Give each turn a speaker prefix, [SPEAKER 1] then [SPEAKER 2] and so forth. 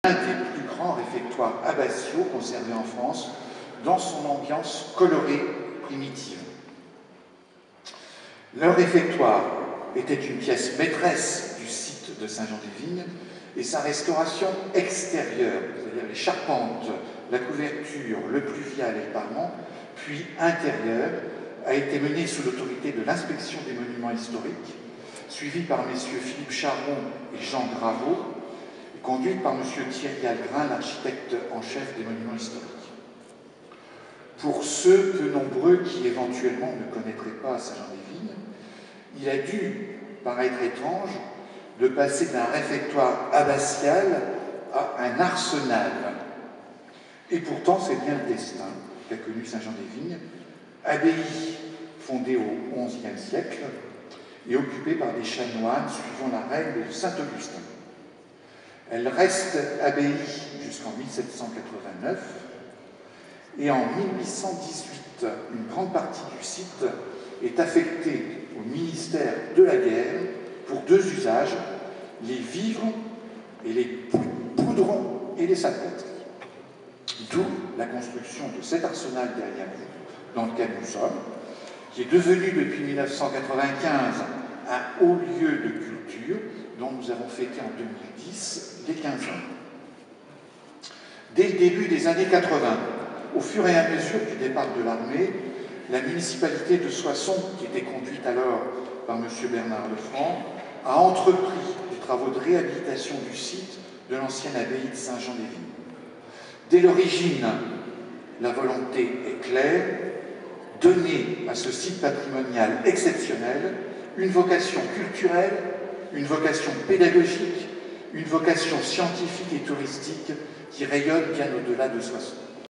[SPEAKER 1] un des plus grands réfectoires abbatiaux conservés en France dans son ambiance colorée primitive. Leur réfectoire était une pièce maîtresse du site de Saint-Jean-des-Vignes et sa restauration extérieure, c'est-à-dire les charpentes, la couverture, le pluvial et le parement, puis intérieure, a été menée sous l'autorité de l'inspection des monuments historiques, suivie par messieurs Philippe Charron et Jean Graveau, et conduite par monsieur Thierry Algrin, l'architecte en chef des monuments historiques. Pour ceux peu nombreux qui éventuellement ne connaîtraient pas Saint-Jean-des-Vignes, il a dû paraître étrange de passer d'un réfectoire abbatial à un arsenal. Et pourtant, c'est bien le destin qu'a connu Saint-Jean-des-Vignes, abbaye fondée au XIe siècle et occupée par des chanoines suivant la règle de Saint-Augustin. Elle reste abbaye jusqu'en 1789 et en 1818, une grande partie du site est affectée au ministère de la Guerre pour deux usages, les vivres et les poudrons et les salpêtres. D'où la construction de cet arsenal derrière vous, dans lequel nous sommes, qui est devenu depuis 1995 un haut lieu de culture dont nous avons fêté en 2010 les 15 ans. Dès le début des années 80, au fur et à mesure du départ de l'armée, la municipalité de Soissons, qui était conduite alors par M. Bernard Lefranc, a entrepris des travaux de réhabilitation du site de l'ancienne abbaye de Saint-Jean-des-Vignes. Dès l'origine, la volonté est claire, donner à ce site patrimonial exceptionnel une vocation culturelle, une vocation pédagogique, une vocation scientifique et touristique qui rayonne bien au-delà de Soissons.